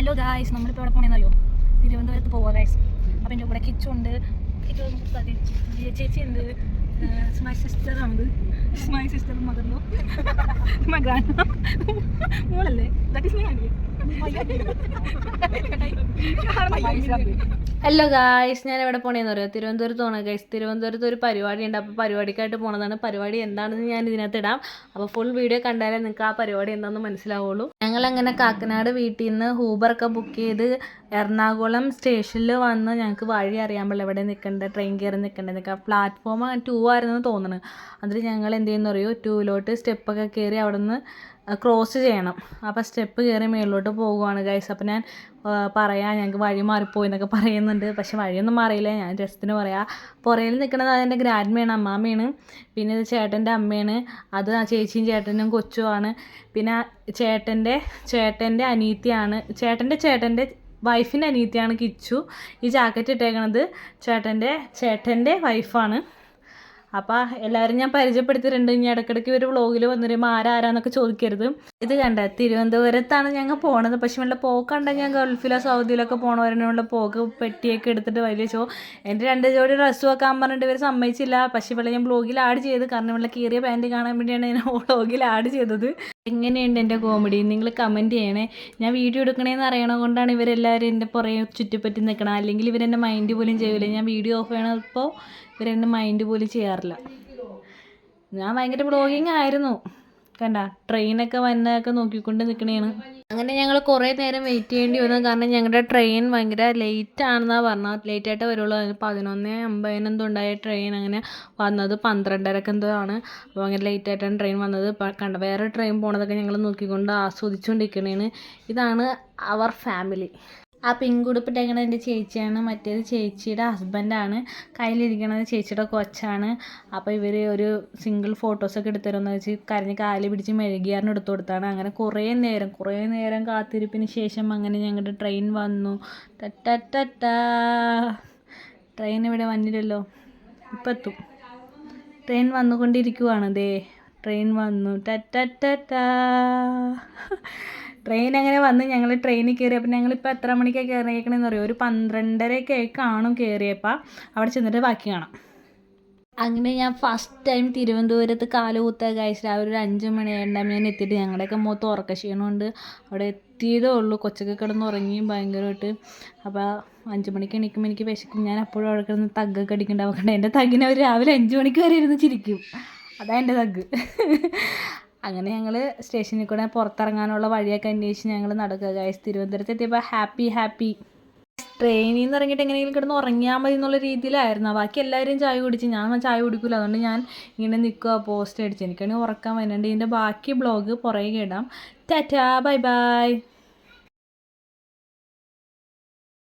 Hello guys, നമ്മളിപ്പോൾ എവിടെ പോകണമെന്നറിയോ? തിരുവനന്തപുരത്ത് പോവാ ഗായ്സ്. അപ്പം എൻ്റെ കൂടെ കിച്ചുണ്ട്, ചേച്ചി ഉണ്ട്, മൈ സിസ്റ്ററാണത്, മൈ സിസ്റ്റർ മദറിലോ മൈ ഗ്രാൻഡ് മോളല്ലേ, that is my aunty. Hello guys, ഞാൻ എവിടെ പോകണമെന്ന് അറിയോ? തിരുവനന്തപുരത്ത് പോകണം ഗൈസ്. തിരുവനന്തപുരത്ത് ഒരു പരിപാടി ഉണ്ട്. അപ്പോൾ പരിപാടിക്കായിട്ട് പോണതാണ്. പരിപാടി എന്താണെന്ന് ഞാൻ ഇതിനകത്ത് ഇടാം. അപ്പോൾ ഫുൾ വീഡിയോ കണ്ടാലേ നിങ്ങൾക്ക് ആ പരിപാടി എന്താണെന്ന് മനസ്സിലാവുള്ളൂ. ഞങ്ങളങ്ങനെ കാക്കനാട് വീട്ടിൽ നിന്ന് ഊബറൊക്കെ ബുക്ക് ചെയ്ത് എറണാകുളം സ്റ്റേഷനിൽ വന്ന് ഞങ്ങൾക്ക് വഴി അറിയാൻ പാടില്ല, എവിടെ നിൽക്കേണ്ടത്, ട്രെയിൻ കയറി നിൽക്കേണ്ടത്. പ്ലാറ്റ്ഫോം 2 ആയിരുന്നു തോന്നുന്നത്. അതിൽ ഞങ്ങൾ എന്ത് ചെയ്യുന്ന അറിയോ? 2-ലോട്ട് സ്റ്റെപ്പൊക്കെ കയറി അവിടെ നിന്ന് ക്രോസ് ചെയ്യണം. അപ്പോൾ സ്റ്റെപ്പ് കയറി മേളിലോട്ട് പോകുവാണ് ഗൈസ്. അപ്പോൾ ഞാൻ പറയാം ഞങ്ങൾക്ക് വഴി മാറിപ്പോയി എന്നൊക്കെ പറയുന്നുണ്ട്. പക്ഷെ വഴിയൊന്നും മാറിയില്ല, ഞാൻ ജസ്റ്റിന് പറയാം. പുറയിൽ നിൽക്കുന്നത് അതെൻ്റെ ഗ്രാൻഡ്മയാണ്, അമ്മാമ്മയാണ്. പിന്നെ ഇത് ചേട്ടൻ്റെ അമ്മയാണ്, അത് ചേച്ചിയും ചേട്ടനും കൊച്ചുമാണ്. പിന്നെ ചേട്ടൻ്റെ അനീത്തിയാണ്, ചേട്ടൻ്റെ വൈഫിൻ്റെ അനീത്തിയാണ് കിച്ചു. ഈ ജാക്കറ്റ് ഇട്ടേക്കണത് ചേട്ടൻ്റെ വൈഫാണ്. അപ്പോൾ എല്ലാവരും ഞാൻ പരിചയപ്പെടുത്തിയിട്ടുണ്ട്. ഇനി ഇടയ്ക്കിടയ്ക്ക് ഒരു വ്ളോഗിൽ വന്നിരുമ്പോൾ ആരാന്നൊക്കെ ചോദിക്കരുത്. ഇത് കണ്ട തിരുവനന്തപുരത്താണ് ഞങ്ങൾ പോണത്. പക്ഷെ വല്ല പോക്കുണ്ടെങ്കിൽ ഞാൻ ഗൾഫിലോ സൗദിയിലൊക്കെ പോകണവരനുള്ള പോക്ക് പെട്ടിയൊക്കെ എടുത്തിട്ട് വലിയ എൻ്റെ 2 ജോഡി ഡ്രസ്സ് വെക്കാൻ പറഞ്ഞിട്ട് ഇവർ സമ്മതിച്ചില്ല. പക്ഷേ ഇവിടെ ഞാൻ വ്ളോഗിൽ ആഡ് ചെയ്ത്, കാരണം ഇവിടെ കീറിയ പാൻറ്റ് കാണാൻ വേണ്ടിയാണ് ഞാൻ വ്ളോഗിൽ ആഡ് ചെയ്തത്. എങ്ങനെയുണ്ട് എൻ്റെ കോമഡി? നിങ്ങൾ കമൻറ്റ് ചെയ്യണേ. ഞാൻ വീഡിയോ എടുക്കണേന്ന് അറിയണത് കൊണ്ടാണ് ഇവരെല്ലാവരും എൻ്റെ പുറകെ ചുറ്റിപ്പറ്റി നിൽക്കണം. അല്ലെങ്കിൽ ഇവരെൻ്റെ മൈൻഡ് പോലും ചെയ്യില്ല. ഞാൻ വീഡിയോ ഓഫ് ചെയ്യണപ്പോൾ ഇവരെന്നെ മൈൻഡ് പോലും ചെയ്യാറില്ല. ഞാൻ ഭയങ്കര വ്ളോഗിങ് ആയിരുന്നു. കണ്ട ട്രെയിനൊക്കെ വന്നതൊക്കെ നോക്കിക്കൊണ്ട് നിൽക്കണേണ്. അങ്ങനെ ഞങ്ങൾ കുറേ നേരം വെയിറ്റ് ചെയ്യേണ്ടി വന്നു. കാരണം ഞങ്ങളുടെ ട്രെയിൻ ഭയങ്കര ലേറ്റ് ആണെന്നാണ് പറഞ്ഞത്. ലേറ്റായിട്ട് വരുള്ളൂ. 11:50 എന്തോ ഉണ്ടായ ട്രെയിൻ അങ്ങനെ വന്നത് 12:30 എന്തോ ആണ്. അപ്പോൾ ഭയങ്കര ലേറ്റായിട്ടാണ് ട്രെയിൻ വന്നത്. കണ്ട വേറെ ട്രെയിൻ പോണതൊക്കെ ഞങ്ങൾ നോക്കിക്കൊണ്ട് ആസ്വദിച്ചുകൊണ്ടിരിക്കണേണ്. ഇതാണ് അവർ ഫാമിലി. ആ പിങ്ക് ഉടുപ്പിട്ടേക്കണത് എൻ്റെ ചേച്ചിയാണ്, മറ്റേത് ചേച്ചിയുടെ ഹസ്ബൻഡാണ്, കയ്യിലിരിക്കണത് ചേച്ചിയുടെ കൊച്ചാണ്. അപ്പോൾ ഇവർ ഒരു സിംഗിൾ ഫോട്ടോസൊക്കെ എടുത്തരുമെന്ന് വെച്ച് കരഞ്ഞ് കാല് പിടിച്ച് മെഴുകിയാറിന് എടുത്തു കൊടുത്താണ്. അങ്ങനെ കുറേ നേരം കാത്തിരിപ്പിന് ശേഷം അങ്ങനെ ഞങ്ങളുടെ ട്രെയിൻ വന്നു. ട്രെയിൻ ഇവിടെ വന്നില്ലല്ലോ, ഇപ്പം എത്തും. ട്രെയിൻ വന്നുകൊണ്ടിരിക്കുവാണ്. ട്രെയിൻ വന്നു. ട്രെയിൻ അങ്ങനെ വന്ന് ഞങ്ങൾ ട്രെയിനിൽ കയറിയപ്പോൾ ഞങ്ങളിപ്പോൾ എത്ര മണിക്കാണ് കയറിയേക്കണമെന്ന് അറിയോ? ഒരു 12:30 കാണും കയറിയപ്പോൾ. അവിടെ ചെന്നിട്ട് ബാക്കി കാണാം. അങ്ങനെ ഞാൻ ഫസ്റ്റ് ടൈം തിരുവനന്തപുരത്ത് കാലുകുത്ത ഗൈസ്. രാവിലെ ഒരു 5 മണിയായിട്ടുണ്ടാകും ഞാൻ എത്തിയിട്ട്. ഞങ്ങളുടെയൊക്കെ മുഖത്ത് ഉറക്കക്ഷീണമുണ്ട്. അവിടെ എത്തിയതേ ഉള്ളൂ. കൊച്ചൊക്കെ കിടന്ന് ഉറങ്ങി ഭയങ്കരമായിട്ട്. അപ്പോൾ 5 മണിക്ക് എണീക്കുമ്പോൾ എനിക്ക് വിശക്കും. ഞാൻ അപ്പോഴും അവിടെ കിടന്ന് തഗ്ഗൊക്കെ അടിക്കണ്ടാവും. എൻ്റെ തഗ്ഗിനെ അവർ രാവിലെ 5 മണിക്ക് വരെ ഇരുന്ന് ചിരിക്കും. അതാണ് എൻ്റെ തഗ്ഗ്. അങ്ങനെ ഞങ്ങൾ സ്റ്റേഷനിൽ കൂടെ പുറത്തിറങ്ങാനുള്ള വഴിയൊക്കെ അന്വേഷിച്ച് ഞങ്ങൾ നടക്കുക ഗൈസ്. തിരുവനന്തപുരത്ത് എത്തിയപ്പോൾ ഹാപ്പി. ട്രെയിനിൽ നിന്ന് ഇറങ്ങിയിട്ട് എങ്ങനെയെങ്കിലും കിടന്ന് ഉറങ്ങിയാൽ മതി എന്നുള്ള രീതിയിലായിരുന്നു. ബാക്കി എല്ലാവരും ചായ കുടിച്ച്, ഞാൻ ചായ കുടിക്കില്ല. അതുകൊണ്ട് ഞാൻ ഇങ്ങനെ നിൽക്കുക, പോസ്റ്റ് അടിച്ച്. എനിക്കാണെങ്കിൽ ഉറക്കാൻ വരുന്നുണ്ട്. ഇതിൻ്റെ ബാക്കി ബ്ലോഗ് പുറകെ ഇടാം. ടാറ്റാ, ബൈ.